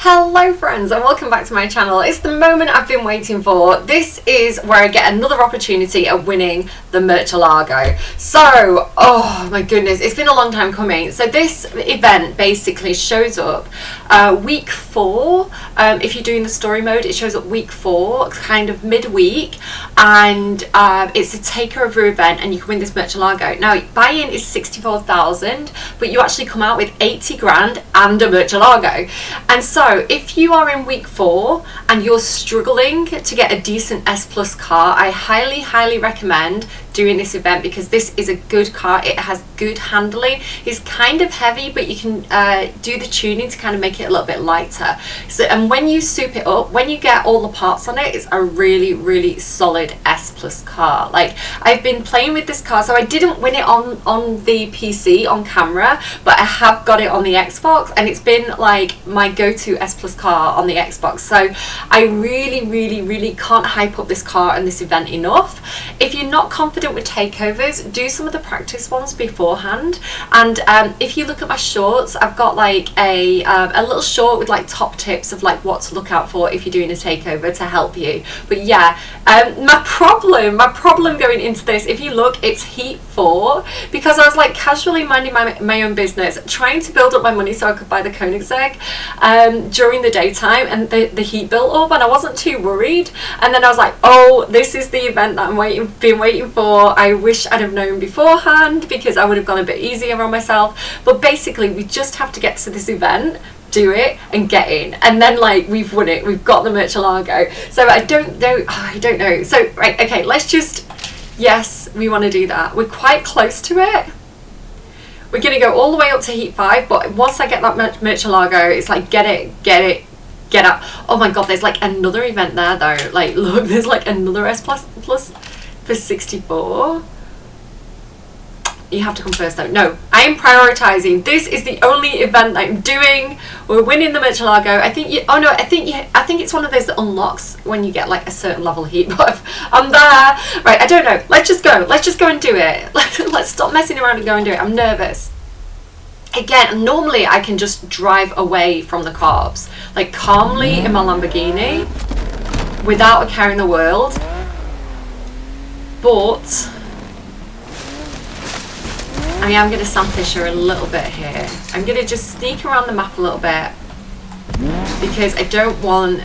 Hello friends and welcome back to my channel. It's the moment I've been waiting for. This is where I get another opportunity of winning the MURCIELAGO. So, oh my goodness, it's been a long time coming. So this event basically shows up week 4. If you're doing the story mode, it shows up week 4, kind of midweek, and it's a takeover event and you can win this MURCIELAGO. Now, buy-in is 64,000, but you actually come out with 80 grand and a MURCIELAGO. And so if you are in week 4 and you're struggling to get a decent S Plus car, I highly recommend doing this event because this is a good car. It has good handling. It's kind of heavy, but you can do the tuning to kind of make it a little bit lighter. So, and when you soup it up, when you get all the parts on it, it's a really solid S Plus car. Like, I've been playing with this car, so I didn't win it on the PC on camera, but I have got it on the Xbox, and it's been like my go-to S Plus car on the Xbox. So I really can't hype up this car and this event enough. If you're not confident with takeovers, do some of the practice ones beforehand. And if you look at my shorts, I've got like a little short with like top tips of like what to look out for if you're doing a takeover to help you. But yeah, my problem going into this, if you look, it's heat 4, because I was like casually minding my own business, trying to build up my money so I could buy the Koenigsegg during the daytime, and the heat built up and I wasn't too worried. And then I was like, oh, this is the event that I've been waiting for. I wish I'd have known beforehand because I would have gone a bit easier on myself. But basically, we just have to get to this event, do it and get in, and then like we've won it, we've got the MURCIELAGO. So I don't know. So right, okay, let's just, yes, we want to do that. We're quite close to it. We're gonna go all the way up to heat 5, but once I get that MURCIELAGO, it's like get up. Oh my god, there's like another event there though. Like, look, there's like another S plus for 64. You have to come first though. No, I am prioritizing. This is the only event that I'm doing. We're winning the MURCIELAGO. I think I think it's one of those that unlocks when you get like a certain level heat buff. I'm there. Right, I don't know. Let's just go and do it. Let's stop messing around and go and do it. I'm nervous. Again, normally I can just drive away from the cops, like calmly in my Lamborghini without a care in the world. But I am going to Sam Fisher a little bit here. I'm going to just sneak around the map a little bit because I don't want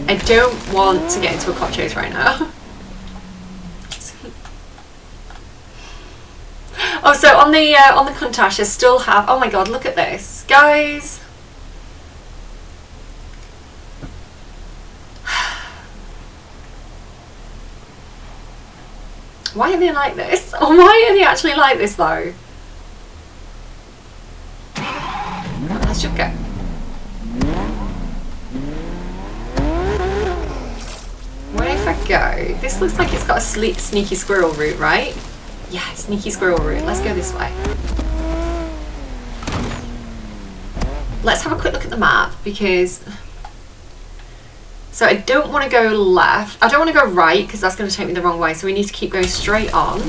to get into a cop chase right now. Oh, so on the Countach I still have, oh my god, look at this, guys. Why are they like this? Or why are they actually like this though? Let's just go. Where if I go? This looks like it's got a sneaky squirrel route, right? Yeah, sneaky squirrel route. Let's go this way. Let's have a quick look at the map because... So I don't want to go left. I don't want to go right because that's going to take me the wrong way. So we need to keep going straight on.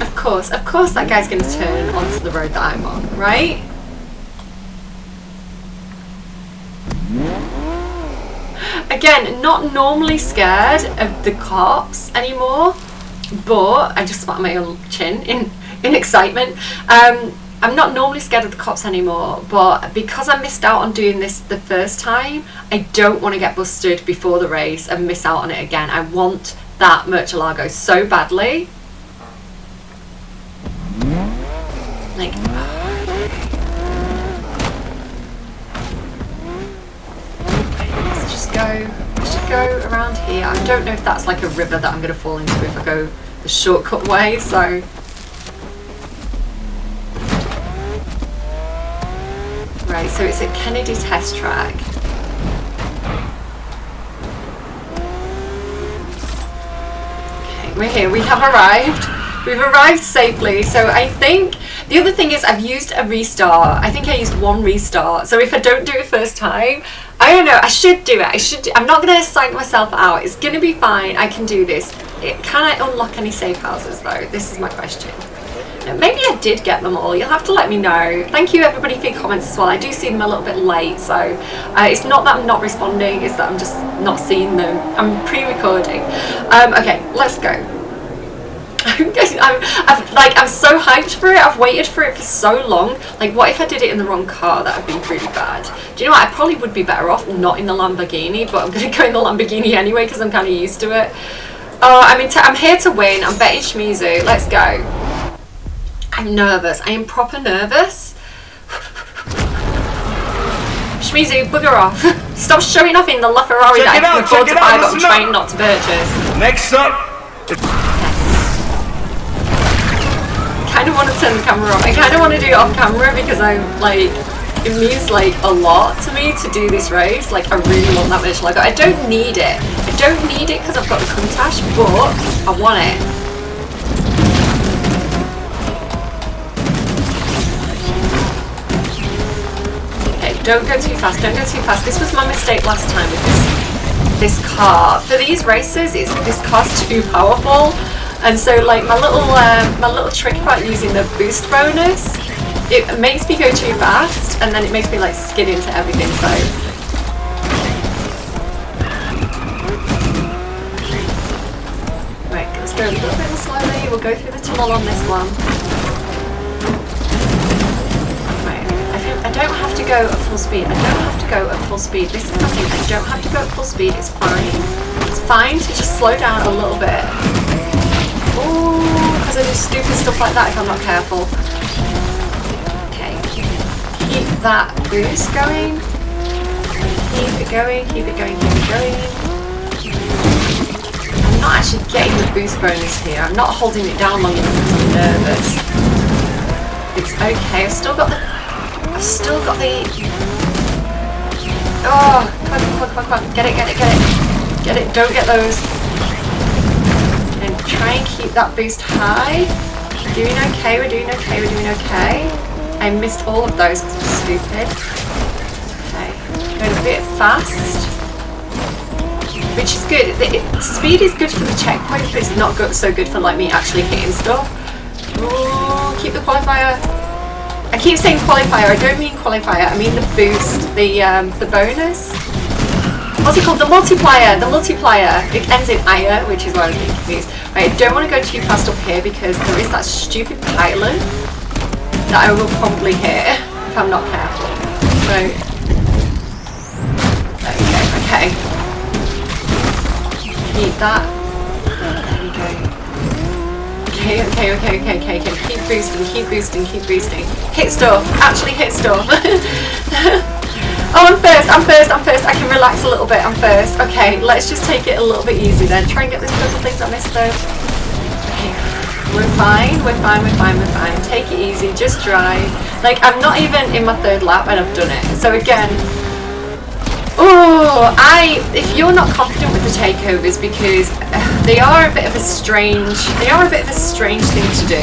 Of course that guy's going to turn onto the road that I'm on, right? Again, not normally scared of the cops anymore, but I just spat my own chin in excitement. I'm not normally scared of the cops anymore, but because I missed out on doing this the first time, I don't want to get busted before the race and miss out on it again. I want that MURCIELAGO so badly. Like, let's just go around here. I don't know if that's like a river that I'm going to fall into if I go the shortcut way, so... Right, so it's at Kennedy Test Track. Okay, we're here. We have arrived. We've arrived safely. So I think the other thing is I've used a restart. I think I used one restart. So if I don't do it first time, I don't know. I should do it. I'm not going to psych myself out. It's going to be fine. I can do this. Can I unlock any safe houses though? This is my question. Maybe I did get them all. You'll have to let me know. Thank you everybody for your comments as well. I do see them a little bit late, so it's not that I'm not responding, it's that I'm just not seeing them. I'm pre-recording. Okay, let's go. I'm so hyped for it. I've waited for it for so long. Like, what if I did it in the wrong car? That would be really bad. Do you know what? I probably would be better off not in the Lamborghini, but I'm going to go in the Lamborghini anyway because I'm kind of used to it. I'm here to win. I'm betting Shimizu. Let's go. I'm nervous. I am proper nervous. Shimizu, bugger off. Stop showing off in the LaFerrari that I can afford to buy, but I'm trying not to purchase. Next up. I kind of want to turn the camera off. I kind of want to do it off camera because I'm like, it means like a lot to me to do this race. Like, I really want that Murcielago. I don't need it. I don't need it because I've got the Countach, but I want it. Don't go too fast, don't go too fast. This was my mistake last time with this car. For these races, this car's too powerful. And so like my little trick about using the boost bonus, it makes me go too fast and then it makes me like skid into everything, so. Right, let's go a little bit more slowly. We'll go through the tunnel on this one. I don't have to go at full speed. I don't have to go at full speed. This is the thing. I don't have to go at full speed. It's fine. It's fine to just slow down a little bit. Ooh, because I do stupid stuff like that if I'm not careful. Okay. Keep that boost going. Keep it going, keep it going, keep it going. I'm not actually getting the boost bonus here. I'm not holding it down long enough because I'm nervous. It's okay. I've still got the... Oh, come on. Get it. Get it, don't get those. And try and keep that boost high. We're doing okay, we're doing okay. I missed all of those because I'm stupid. Okay, going a bit fast. Which is good. Speed is good for the checkpoint, but it's not so good for like me actually hitting stuff. Ooh, keep the qualifier. I keep saying qualifier, I don't mean qualifier, I mean the boost, the bonus. What's it called? The multiplier, It ends in ire, which is why I was getting confused. Right, I don't want to go too fast up here because there is that stupid pylon that I will probably hit if I'm not careful. So, there we go, okay. Keep that. There we go. Okay. Keep boosting. Hit stuff. Actually hit stuff. Oh, I'm first. I can relax a little bit. I'm first. Okay, let's just take it a little bit easy then. Try and get those little things I missed though. Okay. We're fine. Take it easy. Just drive. Like, I'm not even in my third lap and I've done it. So again, if you're not confident with the takeovers, because they are a bit of a strange thing to do.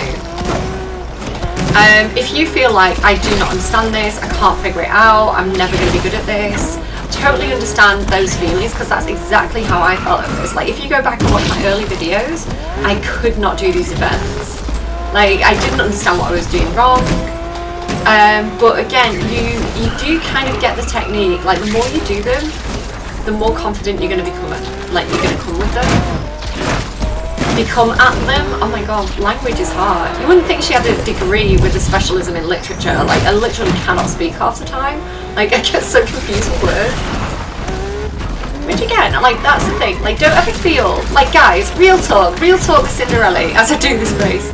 If you feel like I do not understand this, I can't figure it out, I'm never going to be good at this, totally understand those feelings because that's exactly how I felt at first. Like, if you go back and watch my early videos, I could not do these events. Like, I didn't understand what I was doing wrong. But again, you do kind of get the technique. Like, the more you do them, the more confident you're going to become. Like, you're going to come with them. Become at them. Oh my god, language is hard. You wouldn't think she had a degree with a specialism in literature. Like, I literally cannot speak half the time. Like, I get so confused with words. Which again, like, that's the thing. Like, don't ever feel, like, guys, real talk with Cinderella as I do this race.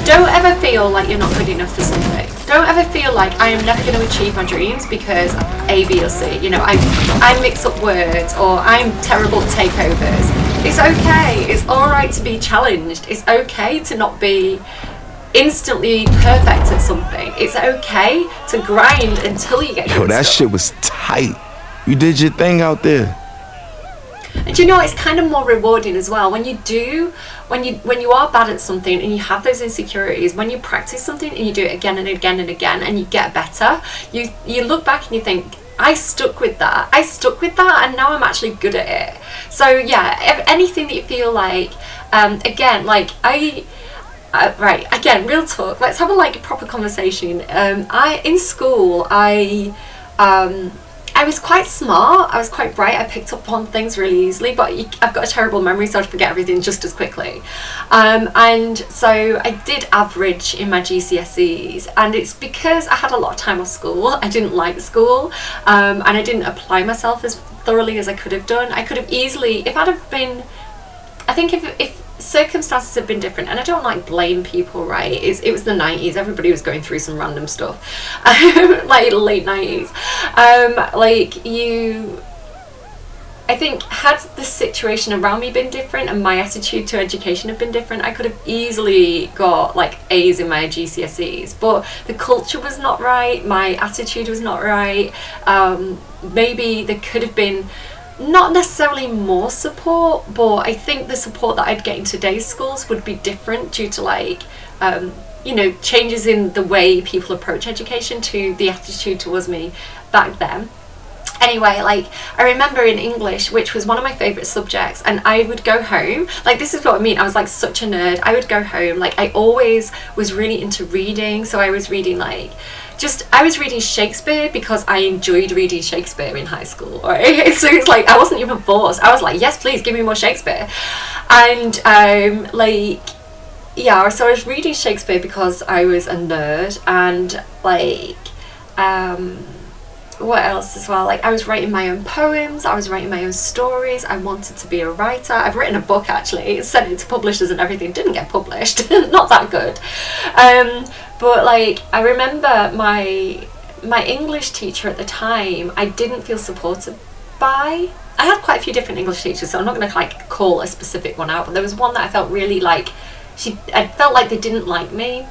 Don't ever feel like you're not good enough for something. Don't ever feel like I am never going to achieve my dreams because A, B or C. You know, I mix up words or I'm terrible at takeovers. It's okay. It's alright to be challenged. It's okay to not be instantly perfect at something. It's okay to grind until you get good. Yo, that shit was tight. You did your thing out there. And you know, it's kind of more rewarding as well when you are bad at something and you have those insecurities. When you practice something and you do it again and again and again and you get better, you look back and you think, I stuck with that and now I'm actually good at it. So yeah, anything that you feel like, again, like right, again, real talk. Let's have a like proper conversation. In school, I was quite smart. I was quite bright. I picked up on things really easily, but I've got a terrible memory, so I'd forget everything just as quickly. And so I did average in my GCSEs, and it's because I had a lot of time off school. I didn't like school, and I didn't apply myself as thoroughly as I could have done. I could have easily, if I'd have been, I think if circumstances have been different, and I don't like blame people, right? It was the 90s. Everybody was going through some random stuff, like late 90s. I think had the situation around me been different and my attitude to education had been different, I could have easily got like A's in my GCSEs, but the culture was not right, my attitude was not right. Maybe there could have been not necessarily more support, but I think the support that I'd get in today's schools would be different due to like changes in the way people approach education to the attitude towards me back then. Anyway, like I remember in English, which was one of my favourite subjects, and I would go home, like this is what I mean, I was like such a nerd. I would go home, like I always was really into reading, so I was reading I was reading Shakespeare because I enjoyed reading Shakespeare in high school, right? So it's like I wasn't even forced. I was like, yes please, give me more Shakespeare. And so I was reading Shakespeare because I was a nerd, and what else as well, like I was writing my own poems, I was writing my own stories, I wanted to be a writer. I've written a book actually, sent it to publishers and everything, didn't get published, not that good. But like I remember my English teacher at the time, I didn't feel supported by. I had quite a few different English teachers, so I'm not going to like call a specific one out, but there was one that I felt really like I felt like they didn't like me.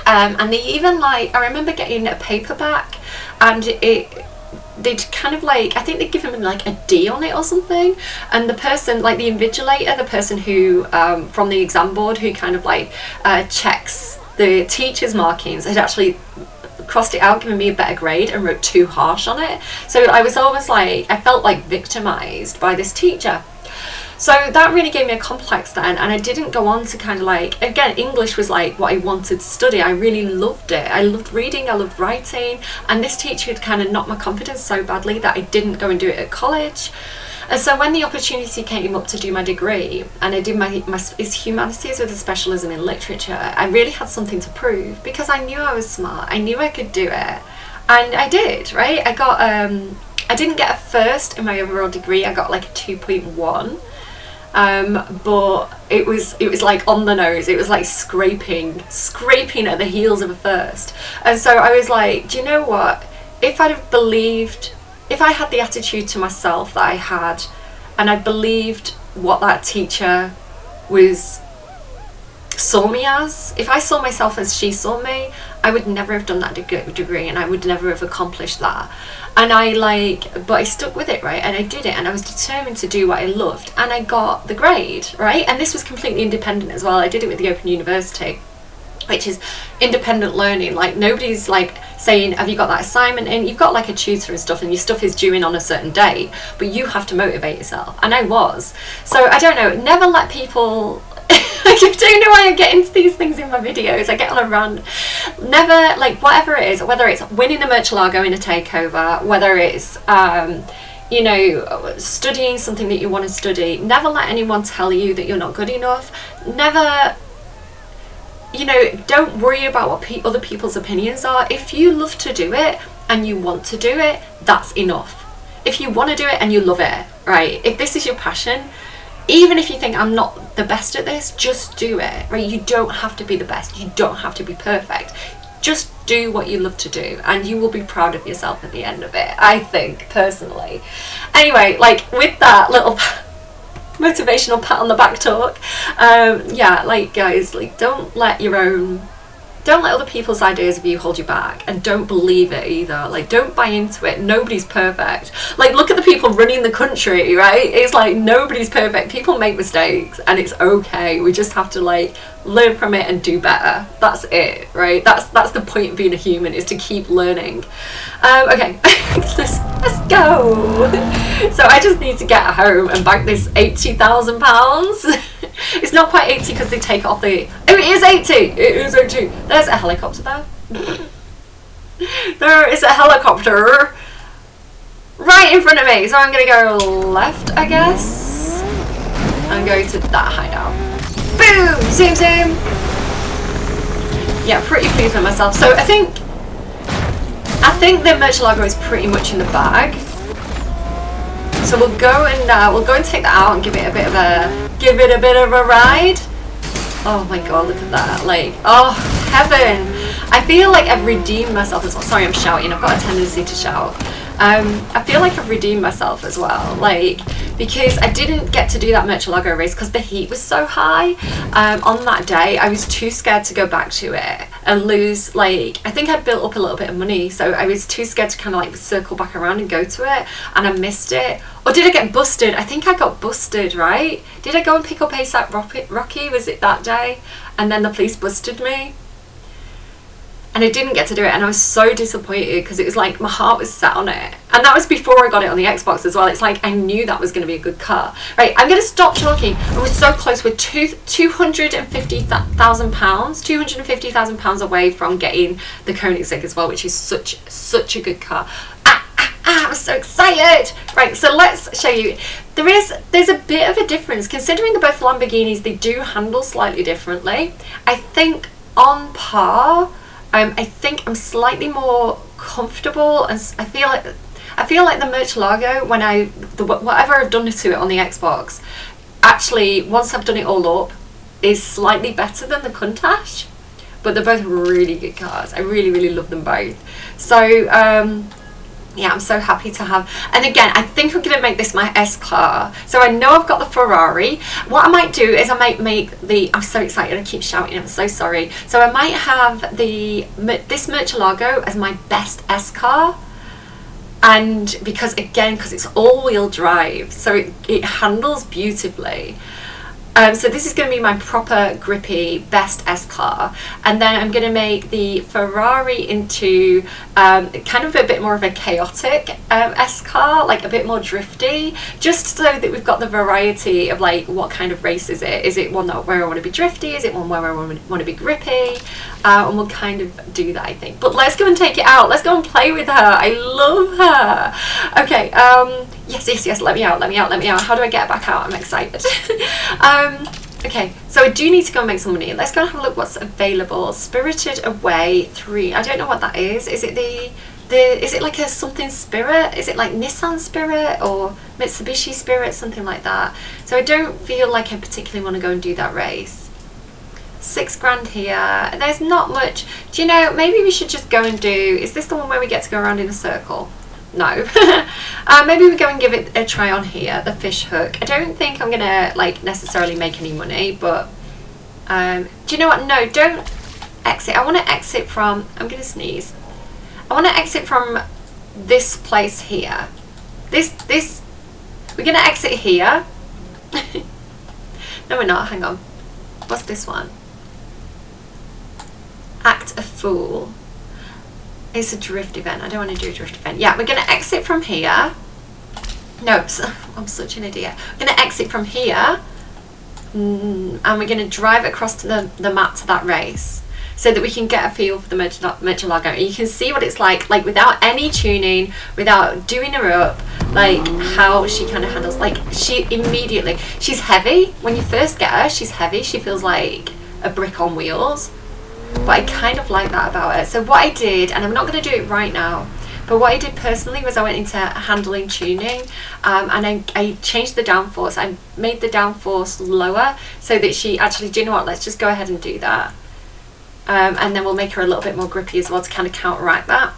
And they even I remember getting a paperback, and they'd kind of I think they'd given me like a D on it or something, and the person, like the invigilator, the person who from the exam board who kind of checks the teacher's markings, had actually crossed it out, given me a better grade, and wrote too harsh on it. So I was always I felt victimized by this teacher. So that really gave me a complex then, and I didn't go on to kind of again, English was what I wanted to study. I really loved it. I loved reading, I loved writing, and this teacher had kind of knocked my confidence so badly that I didn't go and do it at college. And so when the opportunity came up to do my degree, and I did my humanities with a specialism in literature, I really had something to prove, because I knew I was smart, I knew I could do it, and I did, right? I got I didn't get a first in my overall degree, I got a 2.1. But it was on the nose. It was scraping at the heels of a first. And so I was do you know what? If I had the attitude to myself that I had, and I believed what that teacher saw me as, if I saw myself as she saw me, I would never have done that degree, and I would never have accomplished that. And but I stuck with it, right? And I did it, and I was determined to do what I loved, and I got the grade, right? And this was completely independent as well. I did it with the Open University, which is independent learning. Nobody's saying, have you got that assignment in? You've got a tutor and stuff, and your stuff is due in on a certain date, but you have to motivate yourself, and I was. So I don't know, never let people I don't know why I get into these things in my videos. I get on a rant. Never, whatever it is, whether it's winning a MURCIELAGO in a takeover, whether it's studying something that you want to study, never let anyone tell you that you're not good enough. Never, don't worry about what other people's opinions are. If you love to do it and you want to do it, that's enough. If you want to do it and you love it, right? If this is your passion, even if you think I'm not the best at this, just do it, right? You don't have to be the best. You don't have to be perfect. Just do what you love to do, and you will be proud of yourself at the end of it, I think, personally. Anyway, with that little motivational pat on the back talk, guys, don't let other people's ideas of you hold you back, and don't believe it either. Don't buy into it. Nobody's perfect. Look at the people running the country, right? It's nobody's perfect. People make mistakes, and it's okay. We just have to learn from it and do better. That's it, right? That's the point of being a human, is to keep learning. Okay, let's go. So I just need to get home and bank this £80,000. It's not quite 80 because they take off the... Oh, it is 80! It is 80! There's a helicopter there. There is a helicopter right in front of me. So I'm going to go left, I guess. And go to that hideout. Boom! Zoom, zoom! Yeah, pretty pleased with myself. So I think the Murcielago is pretty much in the bag. So we'll go and take that out and give it a bit of a ride. Oh my god, look at that! Like, oh heaven! I feel like I've redeemed myself as well. Sorry, I'm shouting. I've got a tendency to shout. I feel like I've redeemed myself as well, like, because I didn't get to do that Murcielago race because the heat was so high. On that day, I was too scared to go back to it and lose, like, I think I'd built up a little bit of money, so I was too scared to kind of like circle back around and go to it, and I missed it. Or did I get busted? I think I got busted, right? Did I go and pick up ASAP Rocky? Was it that day? And then the police busted me. And I didn't get to do it, and I was so disappointed because it was like my heart was set on it, and that was before I got it on the Xbox as well. It's like I knew that was going to be a good car. Right, I'm going to stop talking. I was so close with £250,000 away from getting the Koenigsegg as well, which is such a good car. I'm so excited. Right, so let's show you. There's a bit of a difference considering they're both Lamborghinis. They do handle slightly differently. I think on par. I think I'm slightly more comfortable, and I feel like the Murcielago, whatever I've done to it on the Xbox, actually once I've done it all up, is slightly better than the Countach. But they're both really good cars. I really love them both. So yeah, I'm so happy to have. And again, I think I'm going to make this my S car. So I know I've got the Ferrari. What I might do is I might make the... I'm so excited, I keep shouting, I'm so sorry. So I might have this Murcielago as my best S car. And because it's all-wheel drive, so it handles beautifully. So this is going to be my proper grippy best S car, and then I'm going to make the Ferrari into kind of a bit more of a chaotic S car, like a bit more drifty, just so that we've got the variety of like what kind of race is it? Is it one where I want to be drifty? Is it one where I want to be grippy? And we'll kind of do that, I think. But let's go and take it out. Let's go and play with her. I love her. Okay. Yes. Let me out. How do I get back out? I'm excited. Okay, so I do need to go and make some money. Let's go and have a look what's available. Spirited Away 3. I don't know what that is. Is it is it like a something Spirit? Is it like Nissan Spirit or Mitsubishi Spirit? Something like that. So I don't feel like I particularly want to go and do that race. £6,000 here. There's not much. Do you know, maybe we should just go and do... Is this the one where we get to go around in a circle? No. Maybe we go and give it a try on here, the fish hook. I don't think I'm gonna like necessarily make any money, but do you know what? No, don't exit. I want to exit from... I'm gonna sneeze. I want to exit from this place here. We're gonna exit here. No, we're not. Hang on. What's this one? Act a fool. It's a drift event. I don't want to do a drift event. Yeah, we're going to exit from here. No, I'm such an idiot. We're going to exit from here. And we're going to drive across to the map to that race, so that we can get a feel for the Murcielago. And you can see what it's like without any tuning, without doing her up, like how she kind of handles. Like she's heavy. When you first get her, she's heavy. She feels like a brick on wheels. But I kind of like that about it. So what I did, and I'm not going to do it right now, but what I did personally was I went into handling tuning, and I changed the downforce. I made the downforce lower so that she actually, do you know what, let's just go ahead and do that. And then we'll make her a little bit more grippy as well to kind of counteract that.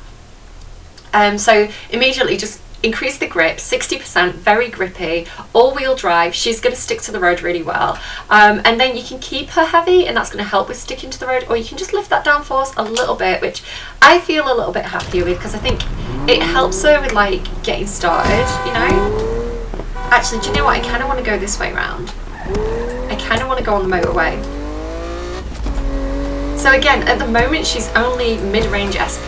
So immediately just increase the grip, 60%, very grippy, all-wheel drive. She's going to stick to the road really well. And then you can keep her heavy, and that's going to help with sticking to the road, or you can just lift that downforce a little bit, which I feel a little bit happier with, because I think it helps her with like getting started, you know. Actually, do you know what? I kind of want to go this way round. I kind of want to go on the motorway. So again, at the moment she's only mid-range S+.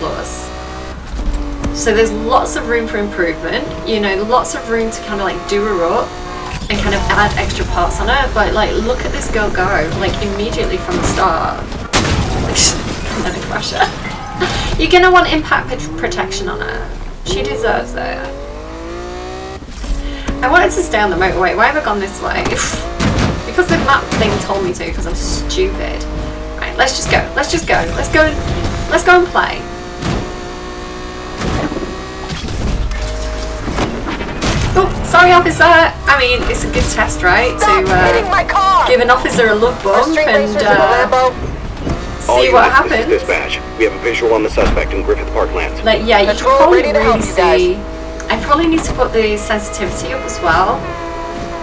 So there's lots of room for improvement, you know, lots of room to kind of like do her up. and kind of add extra parts on her. But like, look at this girl go, like immediately from the start. I'm gonna crush her. You're gonna want impact protection on her. She deserves it. I wanted to stay on the motorway. Why have I gone this way? Because the map thing told me to, because I'm stupid. Right, let's just go. Let's just go. Let's go and play. Oh, sorry, officer. I mean, it's a good test, right? Stop hitting my car. To give an officer a love bump and see what happens. Dispatch. We have a visual on the suspect in Griffith Parklands. Like, yeah, you can probably really see. I probably need to put the sensitivity up as well,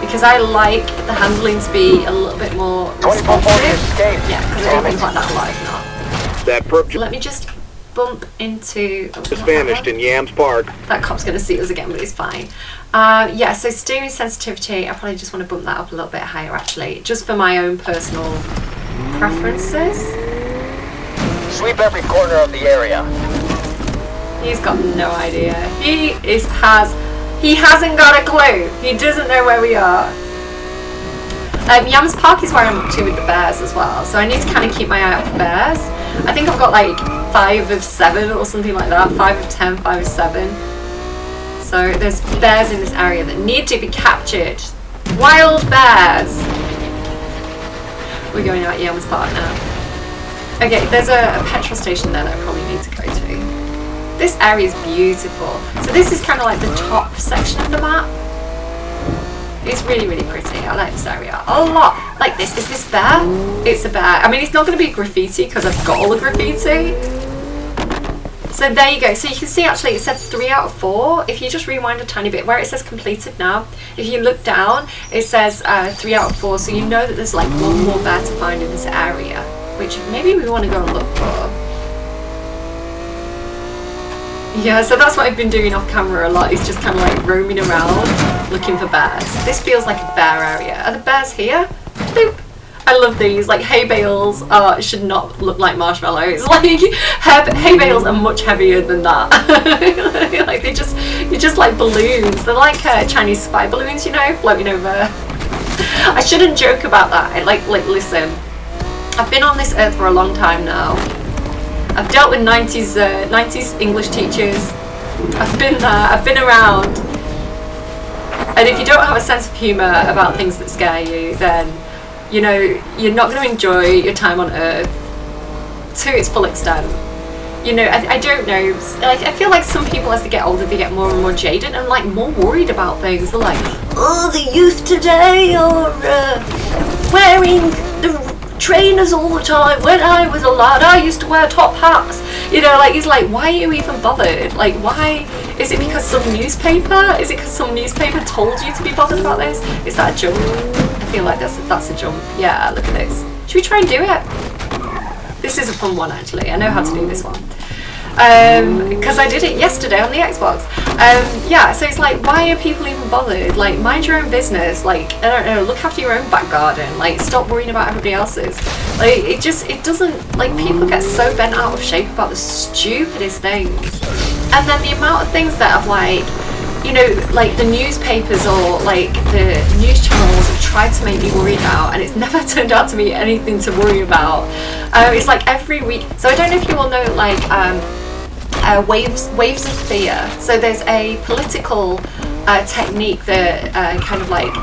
because I like the handling to be a little bit more responsive. Yeah, because I do things like that a lot, if not. That perp Let me just bump into. just vanished in Yams Park. That cop's going to see us again, but it's fine. Yeah, so steering sensitivity, I probably just want to bump that up a little bit higher, actually, just for my own personal preferences. Sweep every corner of the area. He's got no idea. He hasn't got a clue. He doesn't know where we are. Yams Park is where I'm up to with the bears as well, so I need to kind of keep my eye out for bears. I think I've got like 5 of 7 or something like that. 5 of 10, 5 of 7. So there's bears in this area that need to be captured. Wild bears. We're going out Yams Park now. Okay, there's a petrol station there that I probably need to go to. This area is beautiful. So this is kind of like the top section of the map. It's really, really pretty. I like this area a lot. Like this. Is this bear? It's a bear. I mean, it's not going to be graffiti because I've got all the graffiti. So there you go. So you can see actually it said 3 out of 4. If you just rewind a tiny bit where it says completed now, if you look down, it says 3 out of 4. So you know that there's like 1 more bear to find in this area, which maybe we want to go and look for. Yeah, so that's what I've been doing off camera a lot, is just kind of like roaming around looking for bears. This feels like a bear area. Are the bears here? Boop. I love these. Like hay bales should not look like marshmallows. Like hay bales are much heavier than that. Like they're just like balloons. They're like Chinese spy balloons, you know, floating over. I shouldn't joke about that. Like listen, I've been on this earth for a long time now. I've dealt with 90s English teachers. I've been there, I've been around. And if you don't have a sense of humour about things that scare you, then, you know, you're not going to enjoy your time on Earth to its full extent. You know, I don't know. Like, I feel like some people, as they get older, they get more and more jaded and, like, more worried about things. They're like, oh, the youth today are wearing the trainers all the time. When I was a lad, I used to wear top hats. You know, like, he's like, why are you even bothered? Like, why? Is it because some newspaper? Is it because some newspaper told you to be bothered about this? Is that a jump? I feel like that's a jump. Yeah, look at this. Should we try and do it? This is a fun one, actually. I know how to do this one. Because I did it yesterday on the Xbox. Yeah, so it's like, why are people even bothered? Like, mind your own business. Like, I don't know, look after your own back garden. Like, stop worrying about everybody else's. Like, it doesn't, like, people get so bent out of shape about the stupidest things. And then the amount of things that have, like, you know, like the newspapers or like the news channels have tried to make me worry about, and it's never turned out to be anything to worry about. It's like every week. So I don't know if you all know, like, waves of fear. So there's a political technique that kind of like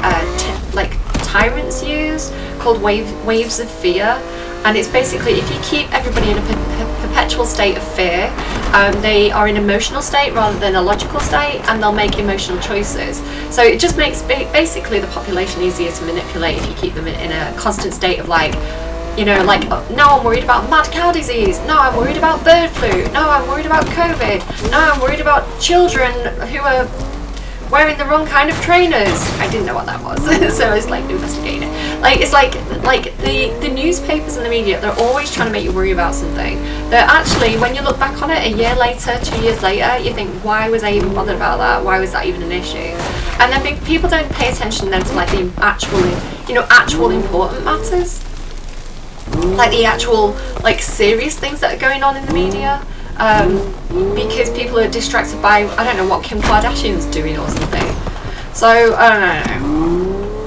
tyrants use called waves of fear, and it's basically if you keep everybody in a perpetual state of fear, they are in an emotional state rather than a logical state, and they'll make emotional choices. So it just makes basically the population easier to manipulate if you keep them in a constant state of, like, you know, like, now I'm worried about mad cow disease, now I'm worried about bird flu, now I'm worried about COVID, now I'm worried about children who are wearing the wrong kind of trainers. I didn't know what that was, so I was like investigating it. Like, it's like the newspapers and the media, they're always trying to make you worry about something. They're actually, when you look back on it a year later, 2 years later, you think, why was I even bothered about that? Why was that even an issue? And then people don't pay attention then to, like, the actual important matters. Like the actual, like, serious things that are going on in the media. Because people are distracted by, I don't know, what Kim Kardashian's doing or something. So, I don't know.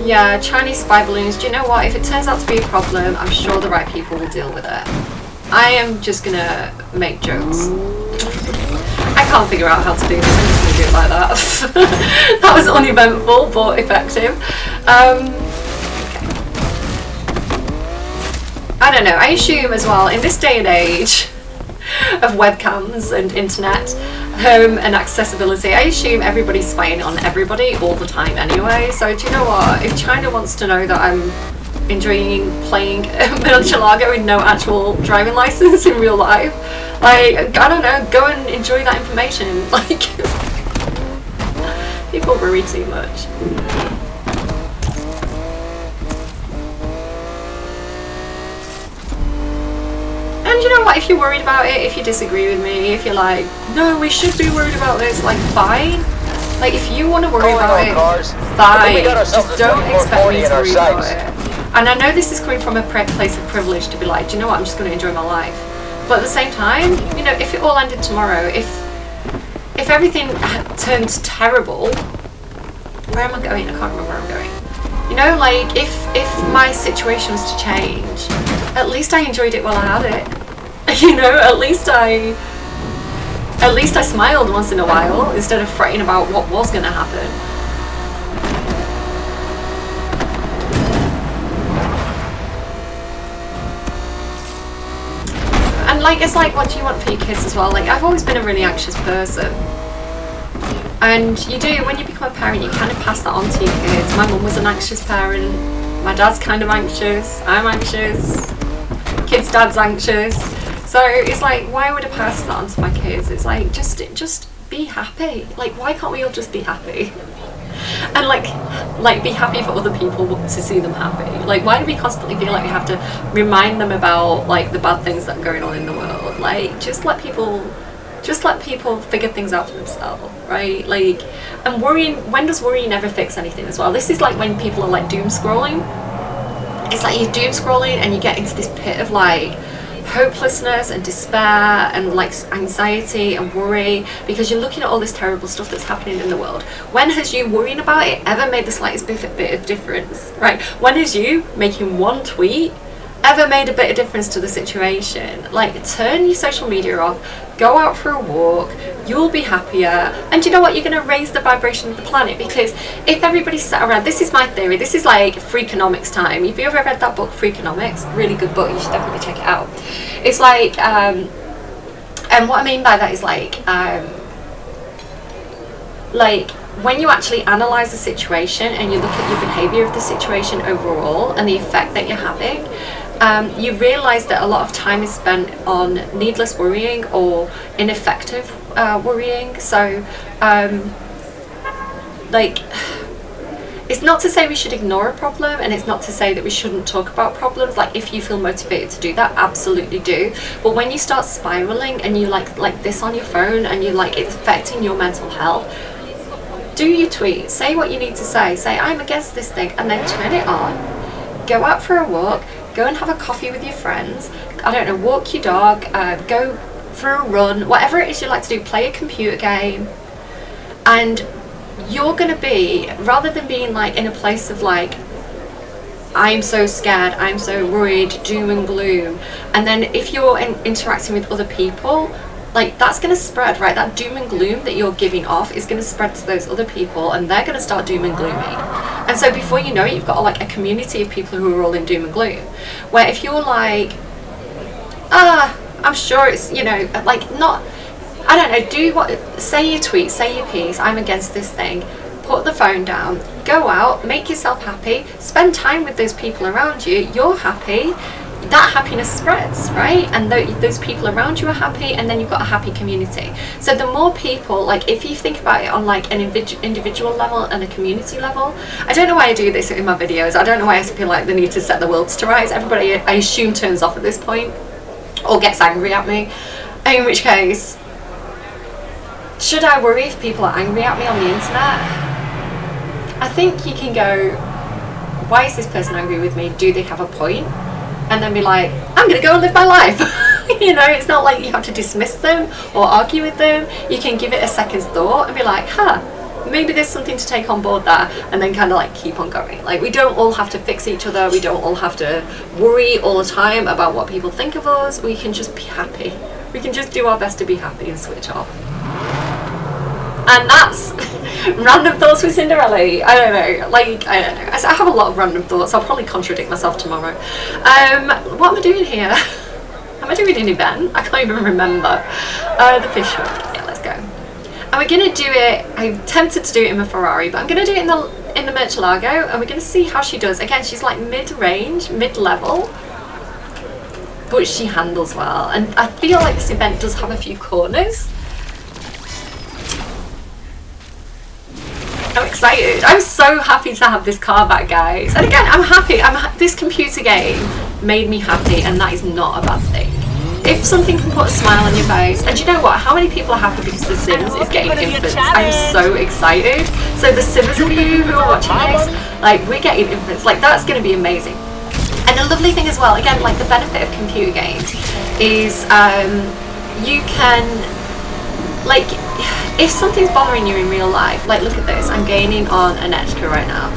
Yeah, Chinese spy balloons. Do you know what? If it turns out to be a problem, I'm sure the right people will deal with it. I am just gonna make jokes. I can't figure out how to do this. I'm just gonna do it like that. That was uneventful but effective. I don't know. I assume as well in this day and age of webcams and internet and accessibility, I assume everybody's spying on everybody all the time anyway. So do you know what? If China wants to know that I'm enjoying playing Murcielago with no actual driving license in real life, like, I don't know, go and enjoy that information. Like, people worry too much. And you know what, if you're worried about it, if you disagree with me, if you're like, no, we should be worried about this, like, fine. Like, if you want to worry about it, fine. Just don't expect me to worry about it. And I know this is coming from a place of privilege to be like, do you know what, I'm just going to enjoy my life. But at the same time, you know, if it all ended tomorrow, if everything turned terrible, where am I going? I can't remember where I'm going. You know, like, if my situation was to change, at least I enjoyed it while I had it. You know, at least I smiled once in a while instead of fretting about what was going to happen. And like, it's like, what do you want for your kids as well? Like, I've always been a really anxious person. And you do, when you become a parent, you kind of pass that on to your kids. My mum was an anxious parent. My dad's kind of anxious. I'm anxious. Kids' dad's anxious. So it's like, why would I pass that on to my kids? It's like, just be happy. Like, why can't we all just be happy? And like be happy for other people to see them happy. Like, why do we constantly feel like we have to remind them about like the bad things that are going on in the world? Like, just let people figure things out for themselves, right? Like, and worrying, when does worrying ever fix anything as well? This is like when people are like doom scrolling. It's like you're doom scrolling and you get into this pit of like hopelessness and despair and like anxiety and worry because you're looking at all this terrible stuff that's happening in the world. When has you worrying about it ever made the slightest bit of difference, right? When has you making one tweet ever made a bit of difference to the situation? Like, turn your social media off, go out for a walk, you'll be happier, and you know what, you're going to raise the vibration of the planet. Because if everybody sat around, this is my theory, this is like Freakonomics time. If you ever read that book, Freakonomics, really good book, you should definitely check it out. It's like and what I mean by that is like when you actually analyze the situation and you look at your behavior of the situation overall and the effect that you're having, you realize that a lot of time is spent on needless worrying or ineffective worrying. So like, it's not to say we should ignore a problem, and it's not to say that we shouldn't talk about problems. Like, if you feel motivated to do that, absolutely do. But when you start spiraling and you like this on your phone and you like it's affecting your mental health, do your tweet, say what you need to say I'm against this thing, and then turn it on, go out for a walk, go and have a coffee with your friends, I don't know, walk your dog, go for a run, whatever it is you like to do, play a computer game. And you're going to be, rather than being like in a place of like, I'm so scared, I'm so worried, doom and gloom, and then if you're interacting with other people, like, that's going to spread, right? That doom and gloom that you're giving off is going to spread to those other people, and they're going to start doom and glooming. And so before you know it, you've got like a community of people who are all in doom and gloom. Where if you're like, I'm sure it's, you know, like, not, I don't know, say your tweet, say your piece, I'm against this thing, put the phone down, go out, make yourself happy, spend time with those people around you, you're happy, that happiness spreads, right? And those people around you are happy, and then you've got a happy community. So the more people, like, if you think about it on like an individual level and a community level, I don't know why I do this in my videos, I don't know why I feel like the need to set the world to rights. Everybody, I assume, turns off at this point or gets angry at me, in which case, should I worry if people are angry at me on the internet? I think you can go, why is this person angry with me? Do they have a point? And then be like, I'm going to go and live my life. You know, it's not like you have to dismiss them or argue with them. You can give it a second's thought and be like, maybe there's something to take on board there, and then kind of like keep on going. Like, we don't all have to fix each other, we don't all have to worry all the time about what people think of us. We can just be happy. We can just do our best to be happy and switch off. And that's random thoughts with Cinderella. I don't know. I have a lot of random thoughts. I'll probably contradict myself tomorrow. What am I doing here? Am I doing an event? I can't even remember. The fish hook. Yeah, let's go. And we're gonna do it. I'm tempted to do it in my Ferrari, but I'm gonna do it in the Murcielago, and we're gonna see how she does. Again, she's like mid-range, mid-level, but she handles well. And I feel like this event does have a few corners. I'm excited. I'm so happy to have this car back, guys. And again, I'm happy. This computer game made me happy, and that is not a bad thing. If something can put a smile on your face, and you know what? How many people are happy because The Sims is getting infants? I'm so excited. So the Sims of you who are watching this, like, we're getting infants. Like, that's going to be amazing. And a lovely thing as well, again, like the benefit of computer games is you can, like, if something's bothering you in real life, like look at this, I'm gaining on Anechka right now.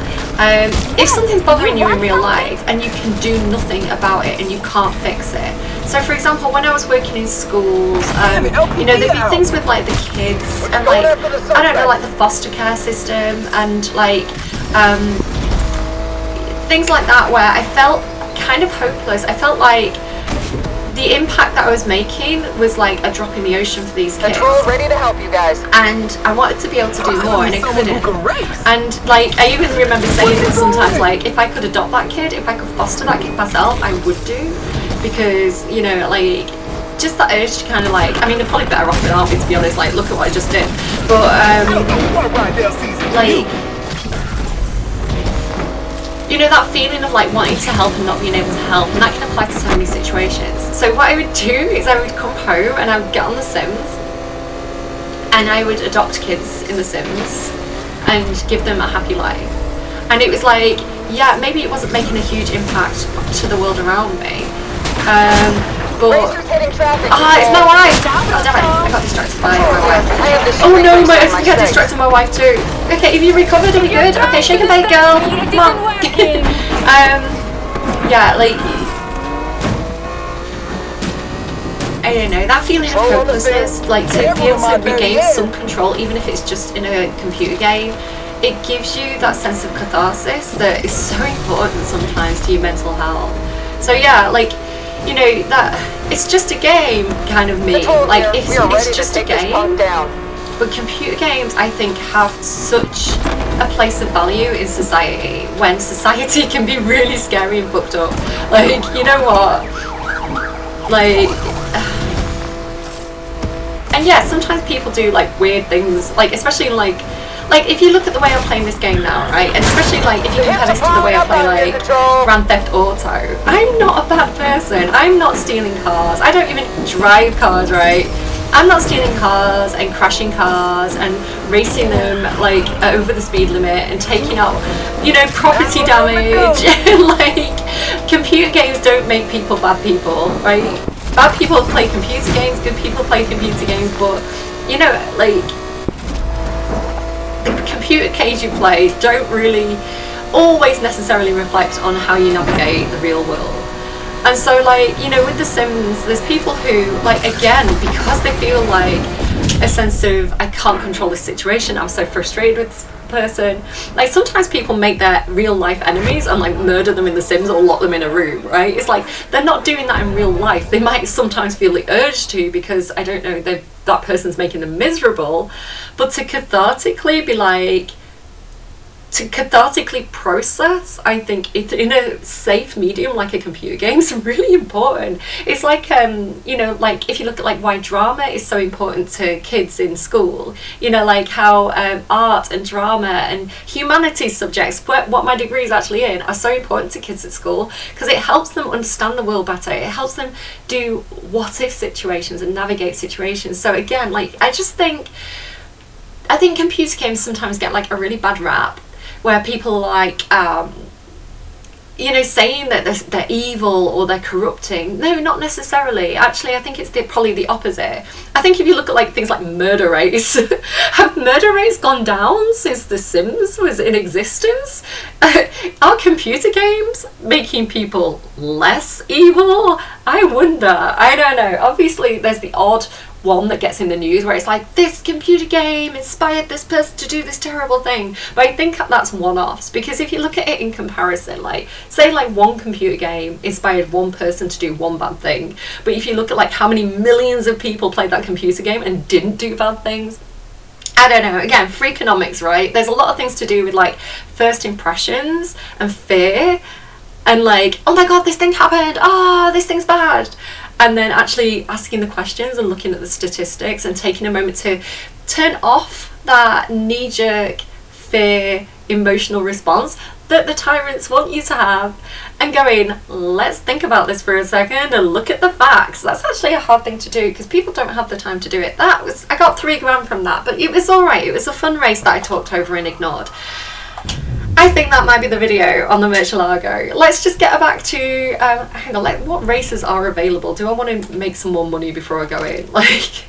If something's bothering you in real life and you can do nothing about it and you can't fix it. So for example, when I was working in schools, you know, there'd be things with like the kids and like, I don't know, like the foster care system and like things like that where I felt kind of hopeless. I felt like the impact that I was making was like a drop in the ocean for these kids. Control ready to help you guys. And I wanted to be able to do more, and I couldn't. And like, I even remember saying it sometimes, like, if I could adopt that kid, if I could foster that kid myself, I would do. Because, you know, like, just that urge to kind of like, I mean, I'm probably better off without me, to be honest, like, look at what I just did. But, like, you know, that feeling of like wanting to help and not being able to help, and that can apply to so many situations. So what I would do is I would come home and I would get on The Sims and I would adopt kids in The Sims and give them a happy life. And it was like, yeah, maybe it wasn't making a huge impact to the world around me, but it's my wife. Oh damn it, I got distracted by my wife. Oh no, I got distracted by my wife too. Okay, have you recovered? Are we good? Okay, shake a bake, girl. Come on. Yeah, like, I don't know, that feeling of hopelessness, like to be able to regain some control, even if it's just in a computer game, it gives you that sense of catharsis that is so important sometimes to your mental health. So yeah, like, you know, that it's just a game kind of me. Like, it's just a game. But computer games, I think, have such a place of value in society, when society can be really scary and fucked up. Like, you know what? Like, and yeah, sometimes people do like weird things, like especially like if you look at the way I'm playing this game now, right? And especially like if you compare this to the way I play like Grand Theft Auto, I'm not a bad person. I'm not stealing cars. I don't even drive cars, right? I'm not stealing cars and crashing cars and racing them like over the speed limit and taking out, you know, property damage. Like, computer games don't make people bad people, right? Bad people play computer games, good people play computer games, but, you know, like, the computer games you play don't really always necessarily reflect on how you navigate the real world. And so, like, you know, with The Sims, there's people who, like, again, because they feel like a sense of, I can't control this situation, I'm so frustrated with this person. Like, sometimes people make their real life enemies and, like, murder them in The Sims or lock them in a room, right? It's like, they're not doing that in real life. They might sometimes feel the urge to because, I don't know, that person's making them miserable. But to cathartically be like, to cathartically process, I think it in a safe medium like a computer game is really important. It's like, you know, like if you look at like why drama is so important to kids in school, you know, like how art and drama and humanities subjects, what my degree is actually in, are so important to kids at school because it helps them understand the world better. It helps them do what if situations and navigate situations. So again, like, I think computer games sometimes get like a really bad rap, where people are like, you know, saying that they're evil or they're corrupting. No, not necessarily. Actually, I think it's probably the opposite. I think if you look at like things like murder rates, have murder rates gone down since The Sims was in existence? Are computer games making people less evil? I wonder. I don't know. Obviously, there's the odd one that gets in the news where it's like, this computer game inspired this person to do this terrible thing, but I think that's one-offs, because if you look at it in comparison, like say like one computer game inspired one person to do one bad thing, but if you look at like how many millions of people played that computer game and didn't do bad things, I don't know. Again, Freakonomics, right? There's a lot of things to do with like first impressions and fear and like, oh my god, this thing happened, this thing's bad. And then actually asking the questions and looking at the statistics and taking a moment to turn off that knee-jerk fear emotional response that the tyrants want you to have and going, let's think about this for a second and look at the facts. That's actually a hard thing to do because people don't have the time to do it. I got $3 from that, but it was alright. It was a fun race that I talked over and ignored. I think that might be the video on the Murcielago. Let's just get back to, hang on, like what races are available? Do I want to make some more money before I go in? Like,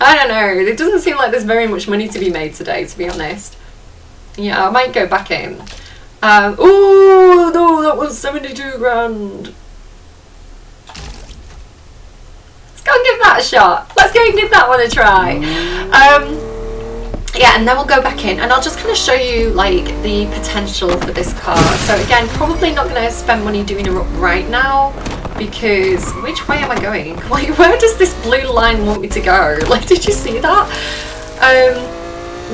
I don't know. It doesn't seem like there's very much money to be made today, to be honest. Yeah, I might go back in. Oh no, that was 72 grand. Let's go and give that a shot. Let's go and give that one a try. Yeah, and then we'll go back in and I'll just kind of show you like the potential for this car. So again, probably not going to spend money doing it right now because which way am I going? Like, where does this blue line want me to go? Like, did you see that?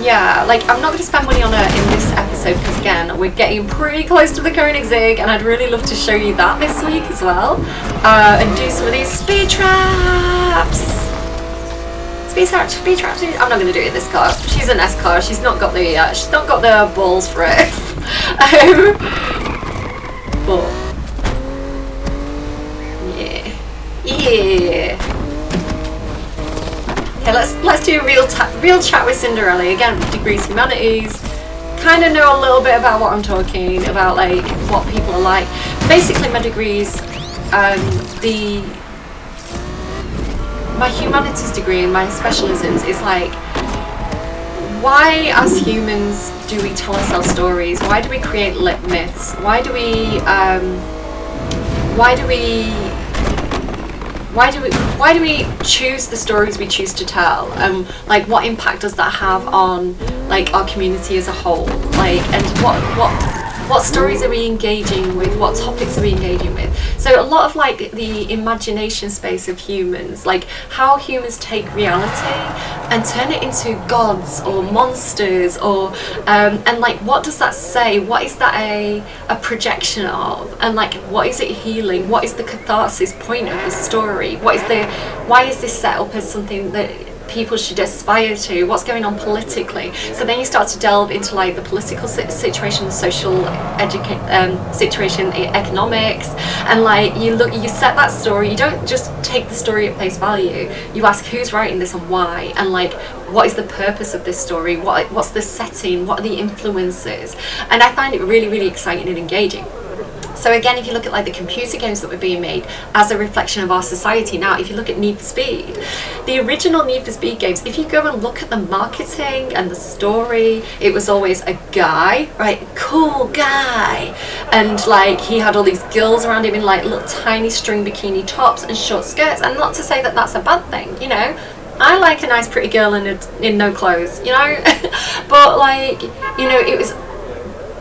Yeah, like I'm not going to spend money on it in this episode because again, we're getting pretty close to the Koenigsegg and I'd really love to show you that this week as well. And do some of these speed traps. Speed traps. I'm not going to do it in this car. She's an S car. She's not got the balls for it. But yeah. Okay, let's do a real chat with Cinderella again. Degrees Humanities. Kind of know a little bit about what I'm talking about, like what people are like. Basically, my degrees, my humanities degree and my specialisms is like, why as humans do we tell ourselves stories? Why do we create myths? Why do we choose the stories we choose to tell? Like what impact does that have on like our community as a whole? Like, and what stories are we engaging with? What topics are we engaging with? So a lot of like the imagination space of humans, like how humans take reality and turn it into gods or monsters or and like what does that say? What is that a projection of? And like what is it healing? What is the catharsis point of the story? Why is this set up as something that people should aspire to? What's going on politically? So then you start to delve into like the political situation, social situation, economics, and like you set that story. You don't just take the story at face value. You ask who's writing this and why, and like what is the purpose of this story? What's the setting? What are the influences? And I find it really, really exciting and engaging. So again, if you look at like the computer games that were being made as a reflection of our society now, if you look at Need for Speed, the original Need for Speed games, if you go and look at the marketing and the story, it was always a guy, right, cool guy, and like he had all these girls around him in like little tiny string bikini tops and short skirts. And not to say that that's a bad thing, you know, I like a nice pretty girl in no clothes, you know. But like, you know,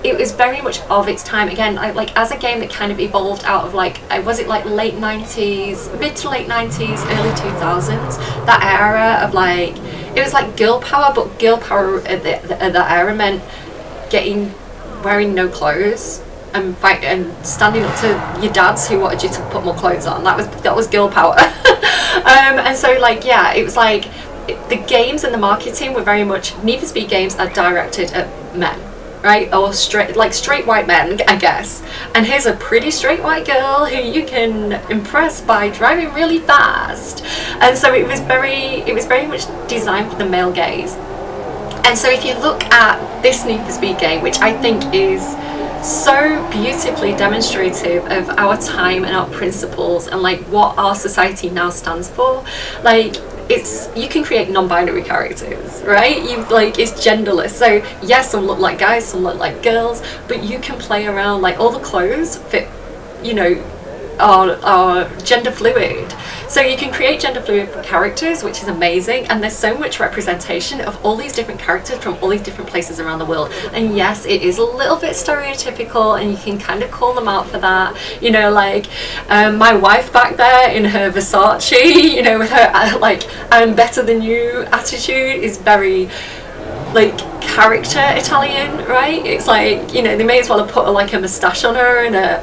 it was very much of its time. Again, like as a game that kind of evolved out of like, was it like late 90s, mid to late 90s, early 2000s, that era of like, it was like girl power, but girl power at that era meant wearing no clothes and standing up to your dads who wanted you to put more clothes on. That was girl power. And so like, yeah, it was like the games and the marketing were very much, Need for Speed games are directed at men, right? Or straight white men, I guess. And here's a pretty straight white girl who you can impress by driving really fast. And so it was very much designed for the male gaze. And so if you look at this Need for Speed game, which I think is so beautifully demonstrative of our time and our principles and like what our society now stands for. Like, you can create non-binary characters, right? It's genderless. So yes, some look like guys, some look like girls, but you can play around. Like, all the clothes fit, you know, are gender fluid. So you can create gender fluid characters, which is amazing, and there's so much representation of all these different characters from all these different places around the world. And yes, it is a little bit stereotypical, and you can kind of call them out for that. You know, like my wife back there in her Versace, you know, with her like I'm better than you attitude is very like character Italian, right? It's like, you know, they may as well have put like a moustache on her and a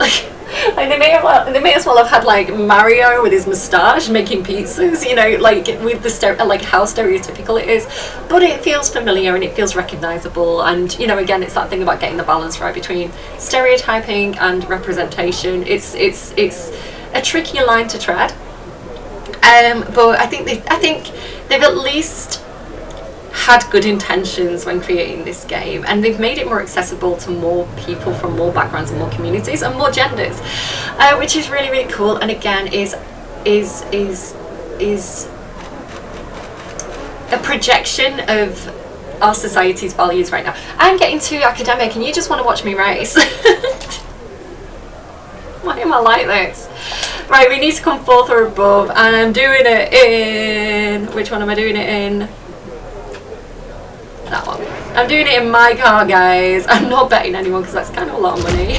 like they may as well have had like Mario with his moustache making pizzas, you know, like with the like how stereotypical it is, but it feels familiar and it feels recognizable. And you know, again, it's that thing about getting the balance right between stereotyping and representation. It's a tricky line to tread, but I think they've at least had good intentions when creating this game, and they've made it more accessible to more people from more backgrounds and more communities and more genders, which is really, really cool. And again, is a projection of our society's values right now. I'm getting too academic and you just want to watch me race. Why am I like this? Right, we need to come forth or above, and I'm doing it in, which one am I doing it in? That one. I'm doing it in my car, guys. I'm not betting anyone because that's kind of a lot of money.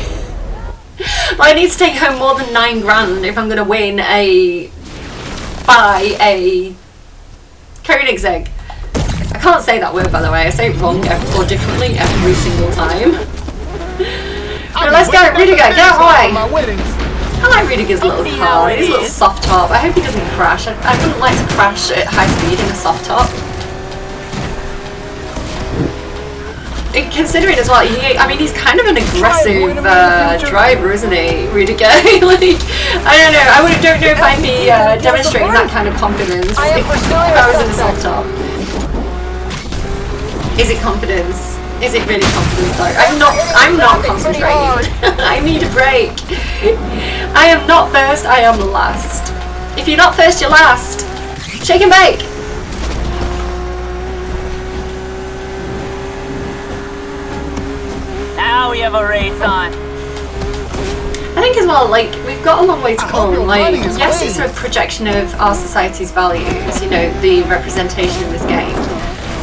But I need to take home more than 9 grand if I'm going to win buy a Koenigsegg. I can't say that word, by the way. I say it wrong or differently every single time. But let's go, Rudiger, get away. I like Rudiger's little car, his little soft top. I hope he doesn't crash. I wouldn't like to crash at high speed in a soft top. Considering as well, I mean, he's kind of an aggressive driver, isn't he, Rudiger? Like, I don't know. I don't know if I'd be demonstrating that kind of confidence if I was in a soft top. Is it confidence? Is it really confidence though? I'm not concentrating. I need a break. I am not first, I am last. If you're not first, you're last. Shake and bake. Now we have a race on. I think as well, like, we've got a long way to come. Like, yes, it's a projection of our society's values, you know, the representation in this game.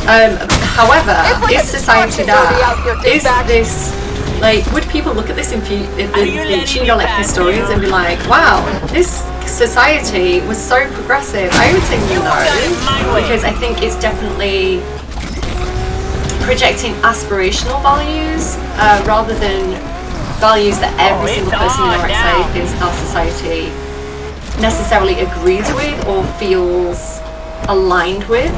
However, is society that? Is this, like, would people look at this in future, like historians, and be like, wow, this society was so progressive? I would say no, because I think it's definitely projecting aspirational values rather than values that every single person in our society necessarily agrees with or feels aligned with.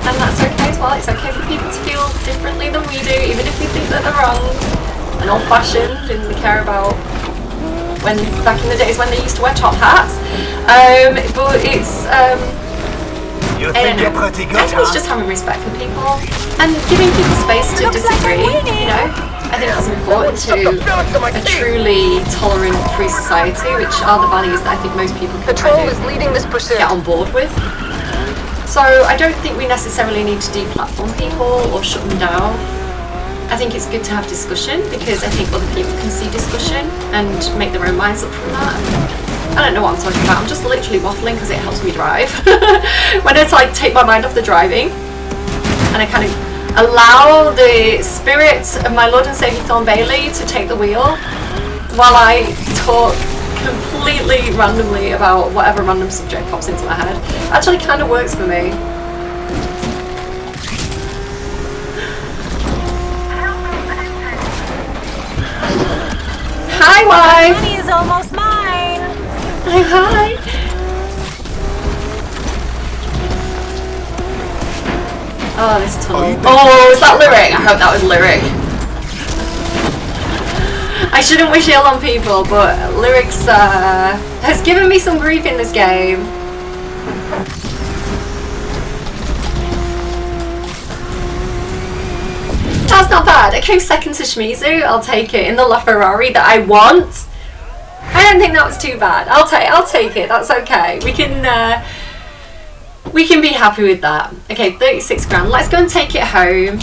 And that's okay as well. It's okay for people to feel differently than we do, even if we think that they're wrong and old-fashioned and we care about when back in the days when they used to wear top hats. But it's I don't know. I think it's just having respect for people and giving people space to disagree, you know. I think that's important to a truly tolerant, free society, which are the values that I think most people can kind of get on board with. So I don't think we necessarily need to deplatform people or shut them down. I think it's good to have discussion because I think other people can see discussion and make their own minds up from that. I don't know what I'm talking about. I'm just literally waffling because it helps me drive. When it's like take my mind off the driving and I kind of allow the spirit of my Lord and Saviour Thorn Bailey to take the wheel while I talk completely randomly about whatever random subject pops into my head. Actually kind of works for me. Hi, wife! Money is almost mine! Hi! Oh, this tunnel. Oh, is that lyric? I hope that was lyric. I shouldn't wish ill on people, but lyrics has given me some grief in this game. That's not bad. it came second to Shimizu. I'll take it in the LaFerrari that I want. I don't think that was too bad. I'll take it. That's okay. We can be happy with that. Okay, 36 grand. Let's go and take it home.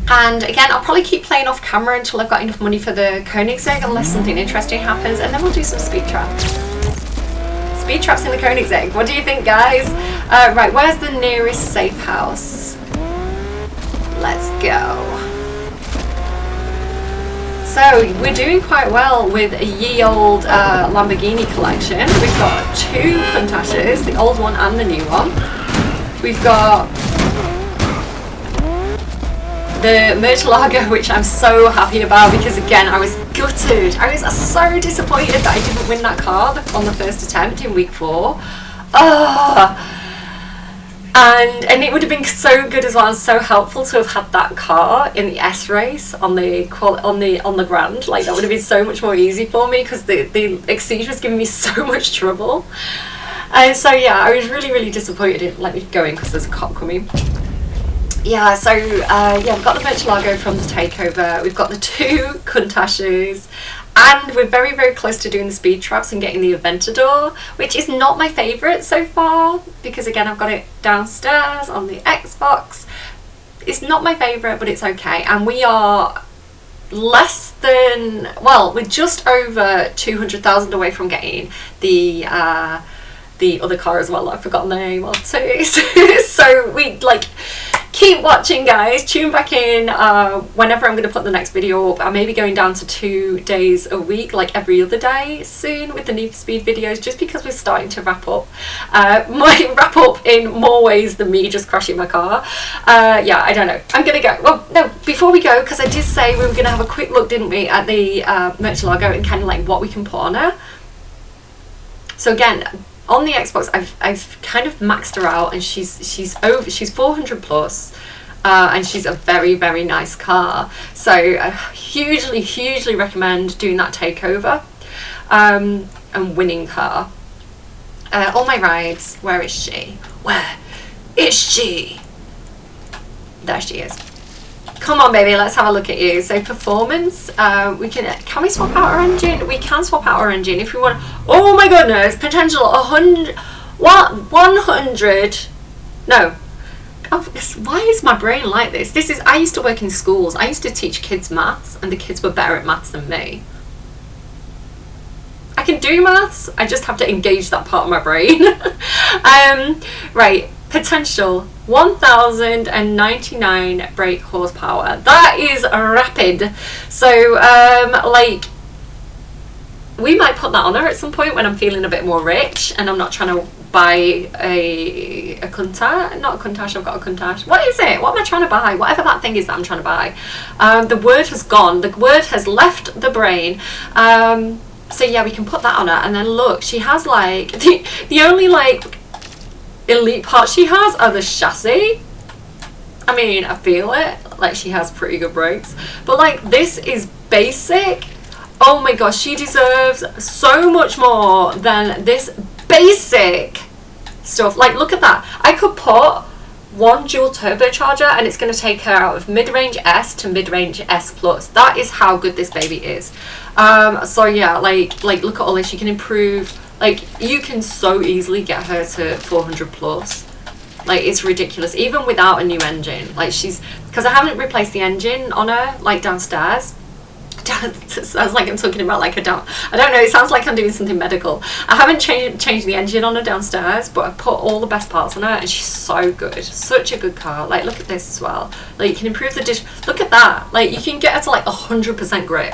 And again, I'll probably keep playing off camera until I've got enough money for the Koenigsegg, unless something interesting happens, and then we'll do some speed traps. Speed traps in the Koenigsegg. What do you think, guys? Right, where's the nearest safe house? Let's go. So we're doing quite well with a ye old Lamborghini collection. We've got 2 Countachs, the old one and the new one. We've got the Murcielago, which I'm so happy about, because again, I was gutted. I was so disappointed that I didn't win that car on the first attempt in week 4. And it would have been so good as well, and so helpful to have had that car in the S race on the Grand. Like, that would have been so much more easy for me, because the Exige was giving me so much trouble. And so yeah, I was really disappointed it didn't let me go in because there's a cop coming. Yeah, so yeah, we've got the Murcielago from the takeover, we've got the 2 Countachs, and we're very close to doing the speed traps and getting the Aventador, which is not my favourite so far, because again, I've got it downstairs on the Xbox. It's not my favourite, but it's okay. And we are less than, well, we're just over 200,000 away from getting the other car as well. I've forgotten the name of too. So we like keep watching, guys. Tune back in whenever I'm going to put the next video up. I may be going down to 2 days a week, like every other day soon, with the Need for Speed videos, just because we're starting to wrap up. Might wrap up in more ways than me just crashing my car. Yeah, I don't know. I'm going to go. Well, no, before we go, because I did say we were going to have a quick look, didn't we, at the Murcielago and kind of like what we can put on her. So again, on the Xbox, I've kind of maxed her out, and she's 400 plus, and she's a very nice car. So I hugely recommend doing that takeover and winning her. All my rides. Where is she? Where is she? There she is. Come on, baby, let's have a look at you. So performance, can we swap out our engine? We can swap out our engine if we want. Oh my goodness, potential 100, what, 100, no. Oh, why is my brain like this? I used to work in schools. I used to teach kids maths, and the kids were better at maths than me. I can do maths, I just have to engage that part of my brain. Right, potential 1099 brake horsepower. That is rapid. So like, we might put that on her at some point when I'm feeling a bit more rich and I'm not trying to buy a Countach. Not a Countach, I've got a Countach. What is it? What am I trying to buy? Whatever that thing is that I'm trying to buy. The word has gone. The word has left the brain. So yeah, we can put that on her, and then look, she has like the only like elite parts she has are the chassis. I mean, I feel it, like she has pretty good brakes, but like this is basic. Oh my gosh, she deserves so much more than this basic stuff. Like, look at that. I could put one dual turbocharger and it's going to take her out of mid-range S to mid-range S plus. That is how good this baby is. So yeah, like look at all this. You can improve, like, you can so easily get her to 400 plus. Like, it's ridiculous, even without a new engine. Like, because I haven't replaced the engine on her, like, downstairs. It sounds like I'm talking about like I don't know, it sounds like I'm doing something medical. I haven't changed the engine on her downstairs, but I've put all the best parts on her, and she's so good. Such a good car. Like, look at this as well. Like, you can improve the dish. Look at that. Like, you can get her to like 100% grip.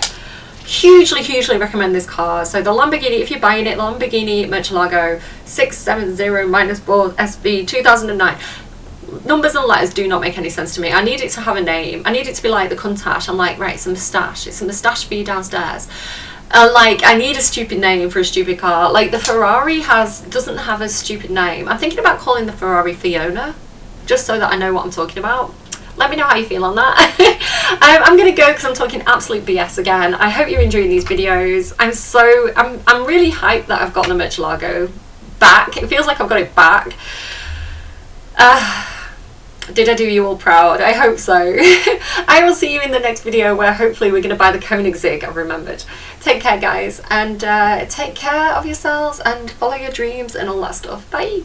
Hugely recommend this car. So the Lamborghini, if you're buying it, the Lamborghini Murcielago 670-4 SV 2009. Numbers and letters do not make any sense to me. I need it to have a name. I need it to be like the Countach. I'm like, right, it's a moustache. It's a moustache for you downstairs. Like, I need a stupid name for a stupid car. Like, the Ferrari doesn't have a stupid name. I'm thinking about calling the Ferrari Fiona, just so that I know what I'm talking about. Let me know how you feel on that. I'm gonna go because I'm talking absolute BS again. I hope you're enjoying these videos. I'm really hyped that I've got the Murcielago back. It feels like I've got it back. Did I do you all proud? I hope so. I will see you in the next video where hopefully we're going to buy the Koenigsegg. I've remembered. Take care, guys, and take care of yourselves and follow your dreams and all that stuff. Bye.